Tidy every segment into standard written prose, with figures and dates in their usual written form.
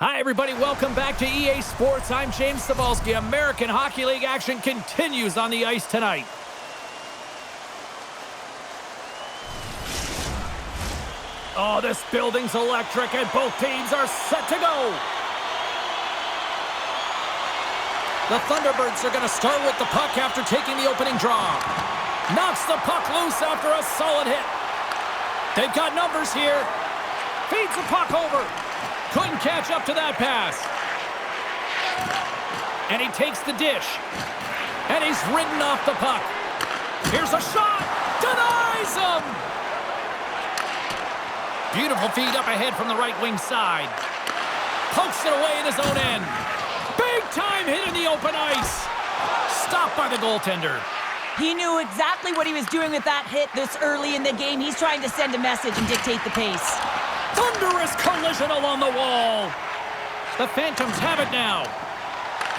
Hi, everybody. Welcome back to EA Sports. I'm James Cebulski. American Hockey League action continues on the ice tonight. Oh, this building's electric, and both teams are set to go. The Thunderbirds are going to start with the puck after taking the opening draw. Knocks the puck loose after a solid hit. They've got numbers here. Feeds the puck over. Couldn't catch up to that pass. And he takes the dish. And he's ridden off the puck. Here's a shot. Denies him. Beautiful feed up ahead from the right wing side. Pokes it away in his own end. Big time hit in the open ice. Stopped by the goaltender. He knew exactly what he was doing with that hit this early in the game. He's trying to send a message and dictate the pace. Thunderous collision along the wall. The Phantoms have it now.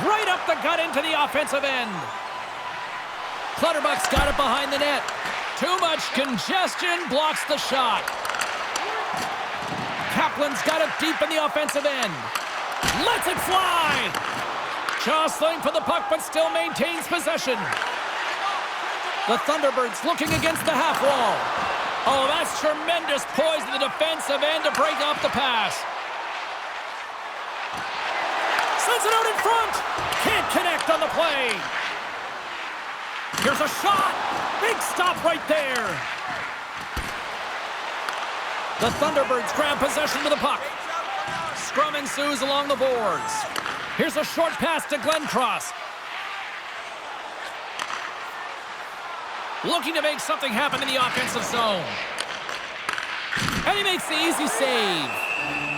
Right up the gut into the offensive end. Clutterbuck's got it behind the net. Too much congestion blocks the shot. Kaplan's got it deep in the offensive end. Lets it fly. Jostling for the puck, but still maintains possession. The Thunderbirds looking against the half wall. Oh, that's tremendous poise in the defensive end to break off the pass. Sends it out in front. Can't connect on the play. Here's a shot. Big stop right there. The Thunderbirds grab possession with the puck. Scrum ensues along the boards. Here's a short pass to Glencross. Looking to make something happen in the offensive zone. And he makes the easy save.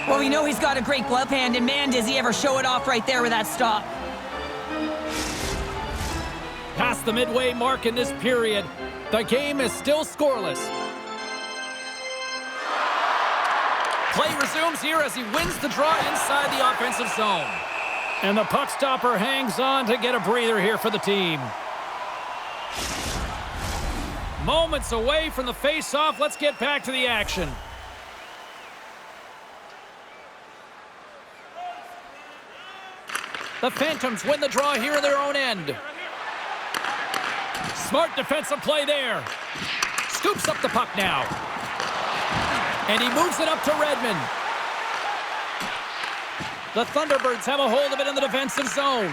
Well, we know he's got a great glove hand, and man, does he ever show it off right there with that stop. Past the midway mark in this period, the game is still scoreless. Play resumes here as he wins the draw inside the offensive zone. And the puck stopper hangs on to get a breather here for the team. Moments away from the face-off. Let's get back to the action. The Phantoms win the draw here in their own end. Smart defensive play there. Scoops up the puck now. And he moves it up to Redmond. The Thunderbirds have a hold of it in the defensive zone.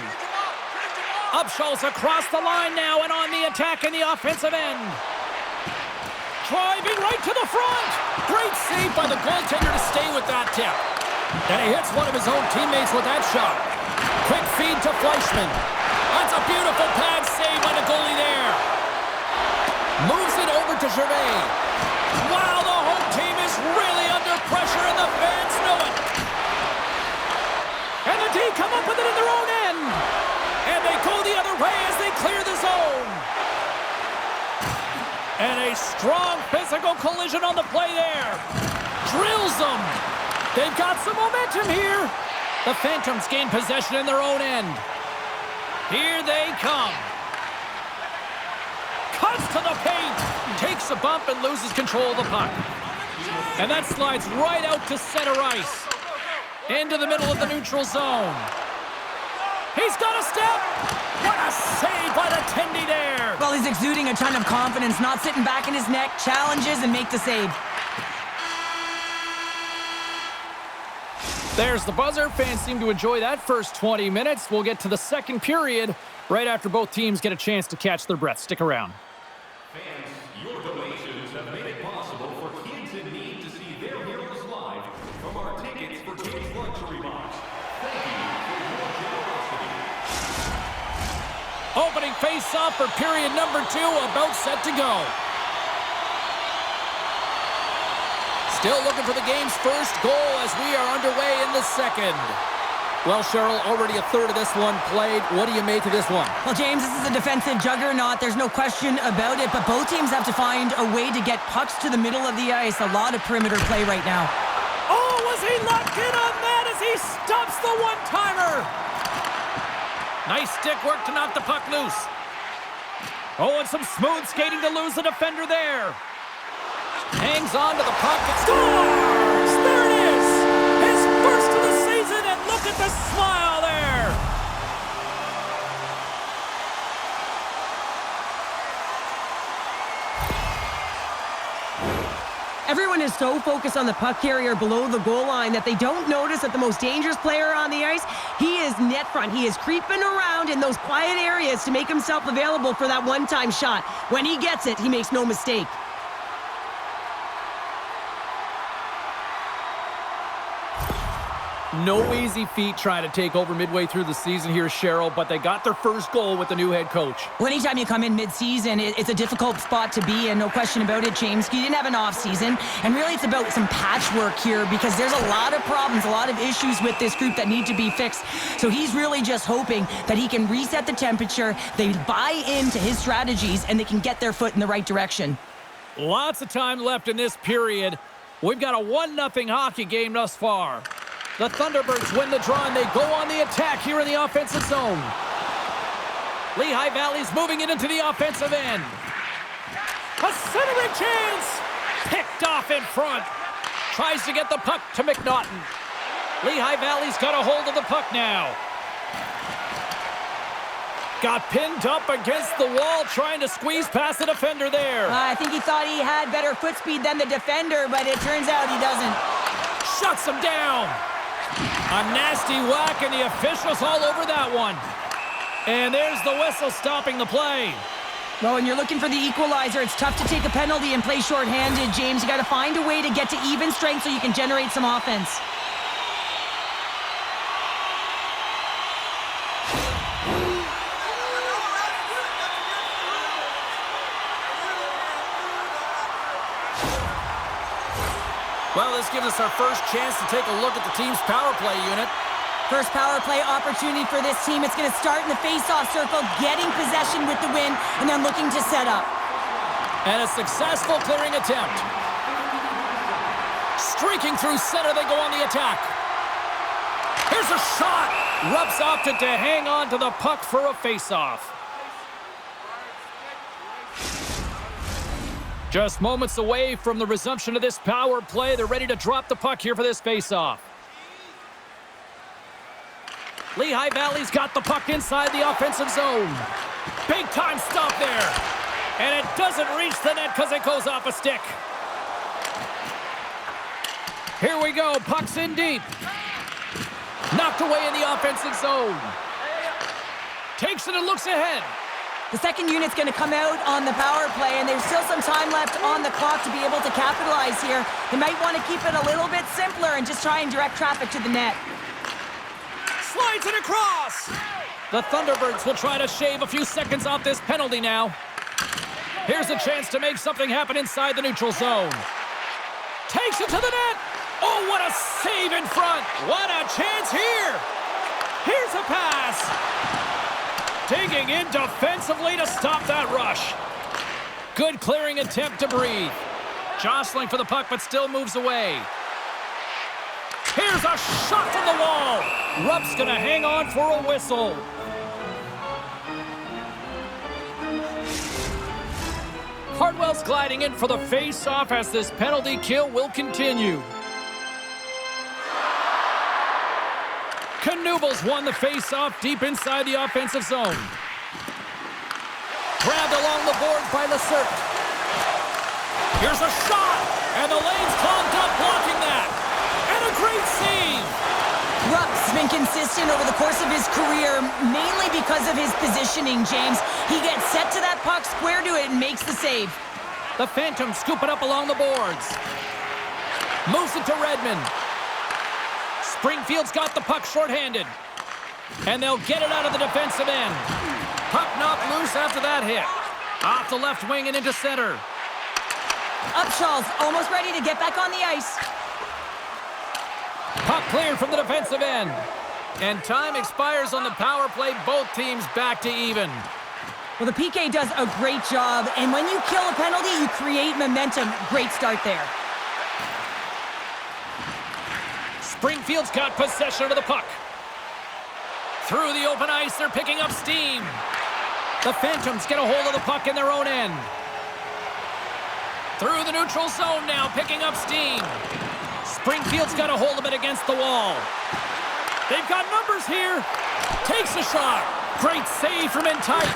Upshaw's across the line now and on the attack in the offensive end. Driving right to the front. Great save by the goaltender to stay with that tip. And he hits one of his own teammates with that shot. Quick feed to Fleischman. That's a beautiful pad save by the goalie there. Moves it over to Gervais. Wow, the home team is really under pressure and the fans know it. And the D come up with it in their own end. And they go the other way as they clear the zone. And a strong physical collision on the play there. Drills them. They've got some momentum here. The Phantoms gain possession in their own end. Here they come. Cuts to the paint. Takes a bump and loses control of the puck. And that slides right out to center ice. Into the middle of the neutral zone. He's got a step. What a save by the Tendy there. Well, he's exuding a ton of confidence, not sitting back in his neck, challenges and make the save. There's the buzzer. Fans seem to enjoy that first 20 minutes. We'll get to the second period right after both teams get a chance to catch their breath. Stick around. Fans, your donations have made it possible for kids in need to see their heroes live from our Tickets for Kids luxury box. Thank you for your generosity. Opening face-off for period number 2, about set to go. Still looking for the game's first goal as we are underway in the second. Well, Cheryl, already a third of this one played. What do you make of this one? Well, James, this is a defensive juggernaut. There's no question about it, but both teams have to find a way to get pucks to the middle of the ice. A lot of perimeter play right now. Oh, was he locked in on that as he stops the one-timer? Nice stick work to knock the puck loose. Oh, and some smooth skating to lose the defender there. Hangs on to the puck and scores! There it is! His first of the season, and just so focused on the puck carrier below the goal line that they don't notice that the most dangerous player on the ice, he is net front. He is creeping around in those quiet areas to make himself available for that one-time shot. When he gets it, he makes no mistake. No easy feat trying to take over midway through the season here, Cheryl, but they got their first goal with the new head coach. Well, anytime you come in mid-season, it's a difficult spot to be in, no question about it, James. You didn't have an off-season, and really it's about some patchwork here because there's a lot of problems, a lot of issues with this group that need to be fixed. So he's really just hoping that he can reset the temperature, they buy into his strategies, and they can get their foot in the right direction. Lots of time left in this period. We've got a 1-0 hockey game thus far. The Thunderbirds win the draw, and they go on the attack here in the offensive zone. Lehigh Valley's moving it into the offensive end. A centering chance! Picked off in front. Tries to get the puck to McNaughton. Lehigh Valley's got a hold of the puck now. Got pinned up against the wall, trying to squeeze past the defender there. I think he thought he had better foot speed than the defender, but it turns out he doesn't. Shuts him down. A nasty whack, and the officials all over that one. And there's the whistle stopping the play. Well, when you're looking for the equalizer, it's tough to take a penalty and play shorthanded, James. You got to find a way to get to even strength so you can generate some offense. Well, this gives us our first chance to take a look at the team's power play unit. First power play opportunity for this team. It's going to start in the face-off circle, getting possession with the win, and then looking to set up. And a successful clearing attempt. Streaking through center, they go on the attack. Here's a shot. Rupp's opted to hang on to the puck for a face-off. Just moments away from the resumption of this power play. They're ready to drop the puck here for this face-off. Lehigh Valley's got the puck inside the offensive zone. Big time stop there. And it doesn't reach the net because it goes off a stick. Here we go. Puck's in deep. Knocked away in the offensive zone. Takes it and looks ahead. The second unit's going to come out on the power play, and there's still some time left on the clock to be able to capitalize here. They might want to keep it a little bit simpler and just try and direct traffic to the net. Slides it across. The Thunderbirds will try to shave a few seconds off this penalty now. Here's a chance to make something happen inside the neutral zone. Takes it to the net. Oh, what a save in front. What a chance here. Here's a pass. Digging in defensively to stop that rush. Good clearing attempt to breathe. Jostling for the puck, but still moves away. Here's a shot from the wall. Rupp's going to hang on for a whistle. Hardwell's gliding in for the face-off as this penalty kill will continue. Knuebels won the face-off deep inside the offensive zone. Grabbed along the boards by Lacerte. Here's a shot, and the lane's clogged up blocking that. And a great save. Rupp's been consistent over the course of his career, mainly because of his positioning, James. He gets set to that puck, square to it, and makes the save. The Phantoms scoop it up along the boards. Moves it to Redmond. Springfield's got the puck shorthanded. And they'll get it out of the defensive end. Puck knocked loose after that hit. Off the left wing and into center. Upshaw's almost ready to get back on the ice. Puck cleared from the defensive end. And time expires on the power play. Both teams back to even. Well, the PK does a great job. And when you kill a penalty, you create momentum. Great start there. Springfield's got possession of the puck. Through the open ice, they're picking up steam. The Phantoms get a hold of the puck in their own end. Through the neutral zone now, picking up steam. Springfield's got a hold of it against the wall. They've got numbers here. Takes a shot. Great save from in tight.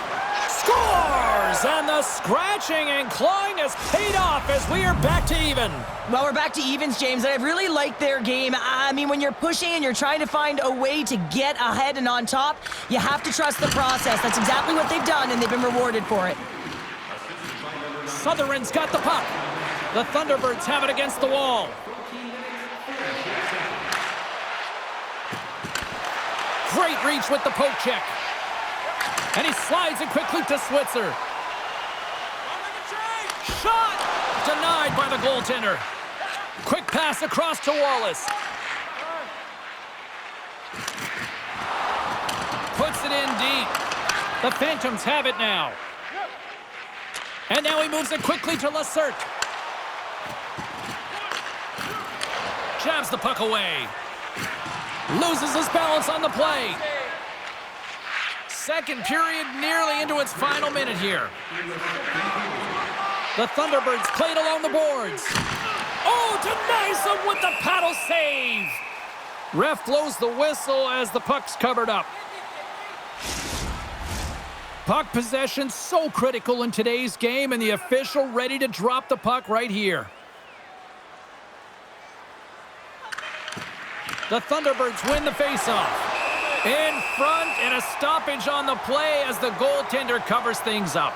Scores! And the scratching and clawing has paid off as we are back to even. Well, we're back to evens, James, and I really like their game. I mean, when you're pushing and you're trying to find a way to get ahead and on top, you have to trust the process. That's exactly what they've done, and they've been rewarded for it. Sutherland's got the puck. The Thunderbirds have it against the wall. Great reach with the poke check. And he slides it quickly to Switzer. Shot! Denied by the goaltender. Quick pass across to Wallace. Puts it in deep. The Phantoms have it now. And now he moves it quickly to Lessert. Jabs the puck away. Loses his balance on the play. Second period nearly into its final minute here. The Thunderbirds played along the boards. Oh, denies him with the paddle save. Ref blows the whistle as the puck's covered up. Puck possession so critical in today's game, and the official ready to drop the puck right here. The Thunderbirds win the faceoff. In front, and a stoppage on the play as the goaltender covers things up.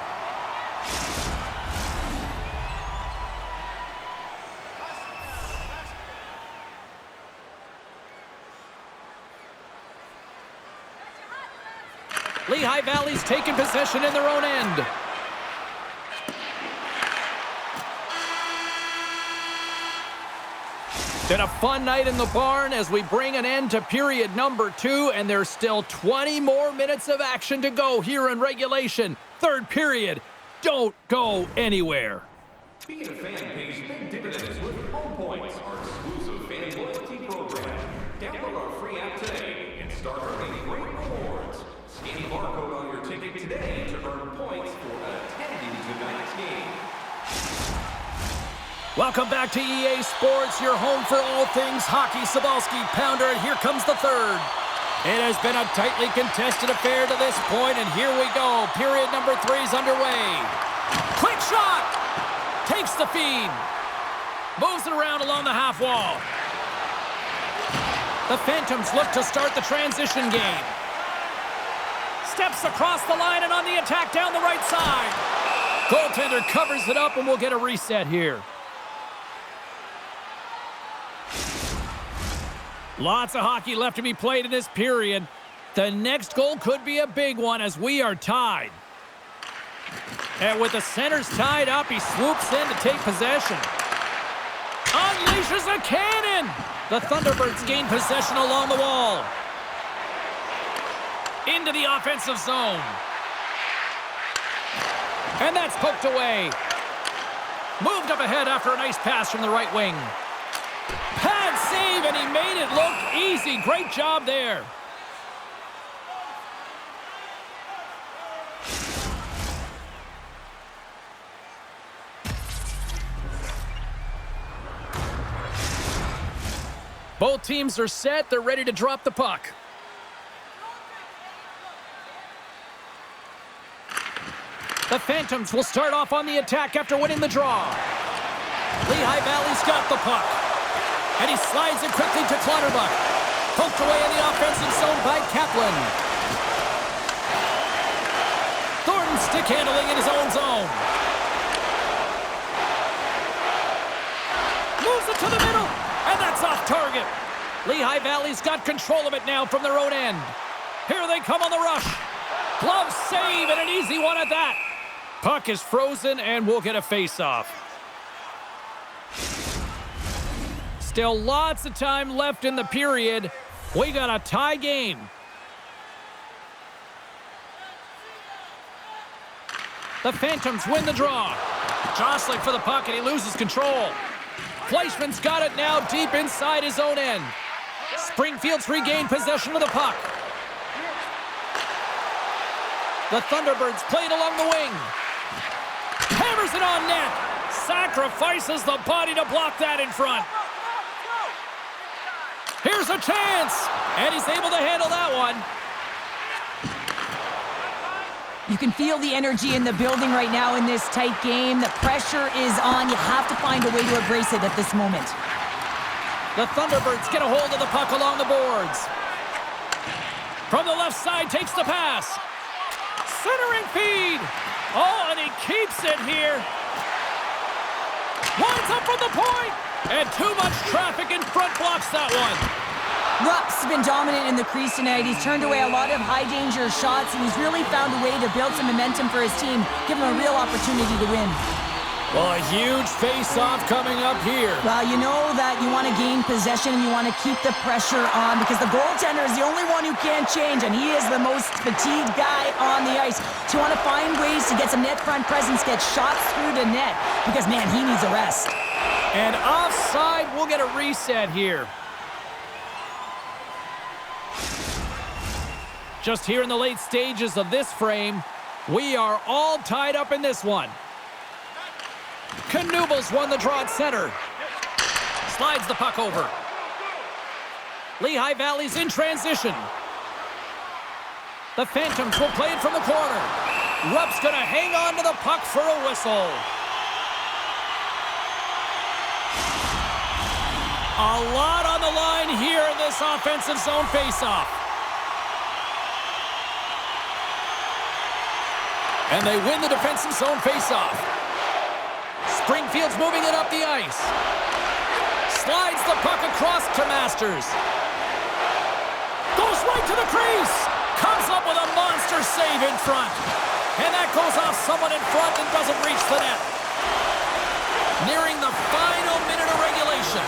Lehigh Valley's taken possession in their own end. Been a fun night in the barn as we bring an end to period number 2, and there's still 20 more minutes of action to go here in regulation. Third period. Don't go anywhere. Being a fan pays big dividends with Home Points, our exclusive fan loyalty program. Download our free app today and start earning great rewards. Scan the barcode on your ticket today to earn points for attending tonight's game. Welcome back to EA Sports, your home for all things hockey. Cybulski, Pounder, and here comes the third. It has been a tightly contested affair to this point, and here we go. Period number 3 is underway. Quick shot! Takes the feed. Moves it around along the half wall. The Phantoms look to start the transition game. Steps across the line and on the attack down the right side. Goaltender covers it up, and we'll get a reset here. Lots of hockey left to be played in this period. The next goal could be a big one as we are tied. And with the centers tied up, he swoops in to take possession. Unleashes a cannon! The Thunderbirds gain possession along the wall. Into the offensive zone. And that's poked away. Moved up ahead after a nice pass from the right wing. Pad save, and he made it look easy. Great job there. Both teams are set. They're ready to drop the puck. The Phantoms will start off on the attack after winning the draw. Lehigh Valley's got the puck. And he slides it quickly to Clutterbuck. Poked away in the offensive zone by Kaplan. Thornton stick handling in his own zone. Moves it to the middle, and that's off target. Lehigh Valley's got control of it now from their own end. Here they come on the rush. Glove save, and an easy one at that. Puck is frozen, and we'll get a face-off. Still lots of time left in the period. We got a tie game. The Phantoms win the draw. Jostling for the puck, and he loses control. Fleischman's got it now deep inside his own end. Springfield's regained possession of the puck. The Thunderbirds played along the wing. Hammers it on net. Sacrifices the body to block that in front. Here's a chance, and he's able to handle that one. You can feel the energy in the building right now in this tight game. The pressure is on. You have to find a way to embrace it at this moment. The Thunderbirds get a hold of the puck along the boards. From the left side, takes the pass. Centering feed. Oh, and he keeps it here. Winds up from the point. And too much traffic in front blocks that one. Rupp's been dominant in the crease tonight. He's turned away a lot of high-danger shots, and he's really found a way to build some momentum for his team, give him a real opportunity to win. Well, a huge face-off coming up here. Well, you know that you want to gain possession and you want to keep the pressure on because the goaltender is the only one who can't change, and he is the most fatigued guy on the ice. So you want to find ways to get some net front presence, get shots through the net, because, man, he needs a rest. And offside, we'll get a reset here. Just here in the late stages of this frame, we are all tied up in this one. Knubles won the draw at center. Slides the puck over. Lehigh Valley's in transition. The Phantoms will play it from the corner. Rupp's going to hang on to the puck for a whistle. A lot on the line here in this offensive zone faceoff. And they win the defensive zone faceoff. Springfield's moving it up the ice. Slides the puck across to Masters. Goes right to the crease. Comes up with a monster save in front. And that goes off someone in front and doesn't reach the net. Nearing the final minute of regulation.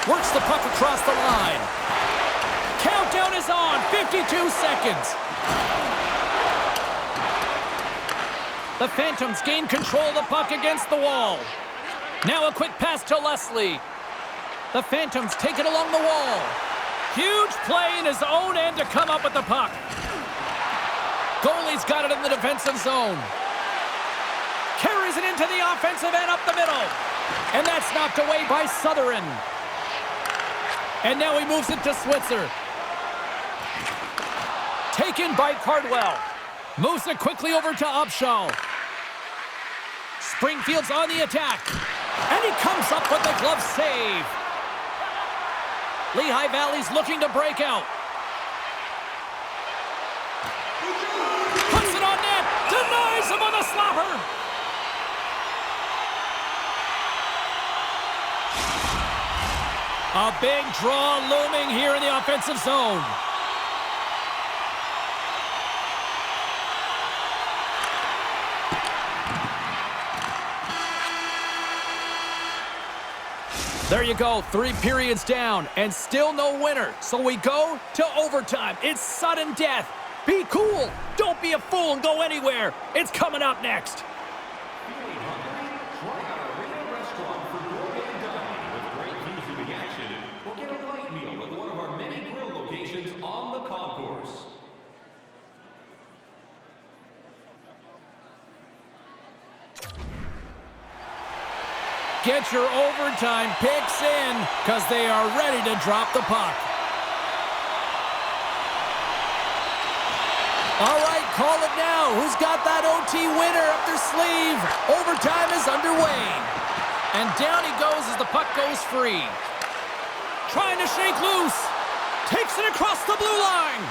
Works the puck across the line. Countdown is on. 52 seconds. The Phantoms gain control of the puck against the wall. Now a quick pass to Leslie. The Phantoms take it along the wall. Huge play in his own end to come up with the puck. Goalie's got it in the defensive zone. Carries it into the offensive end up the middle. And that's knocked away by Southern. And now he moves it to Switzer. Taken by Cardwell. Moves it quickly over to Upshaw. Springfield's on the attack. And he comes up with the glove save. Lehigh Valley's looking to break out. Puts it on net. Denies him with a slapper. A big draw looming here in the offensive zone. There you go, 3 periods down, and still no winner. So we go to overtime. It's sudden death. Be cool. Don't be a fool and go anywhere. It's coming up next. Get your overtime picks in, because they are ready to drop the puck. All right, call it now. Who's got that OT winner up their sleeve? Overtime is underway. And down he goes as the puck goes free. Trying to shake loose. Takes it across the blue line.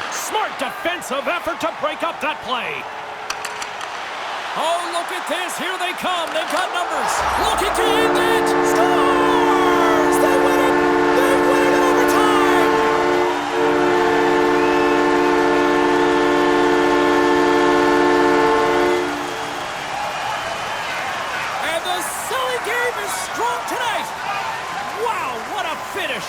Smart defensive effort to break up that play. Oh, look at this. Here they come. They've got numbers. Looking to end it. Scores! They win it. They win it in overtime. And the silly game is strong tonight. Wow, what a finish.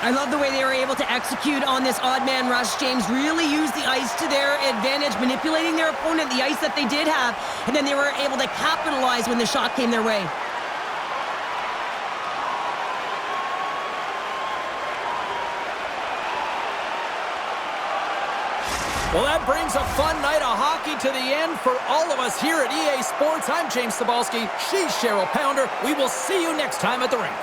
I love the way they were able to execute on this odd man rush, James. Really used the ice to their advantage, manipulating their opponent, the ice that they did have, and then they were able to capitalize when the shot came their way. Well, that brings a fun night of hockey to the end for all of us here at EA Sports. I'm James Cebulski. She's Cheryl Pounder. We will see you next time at the rink.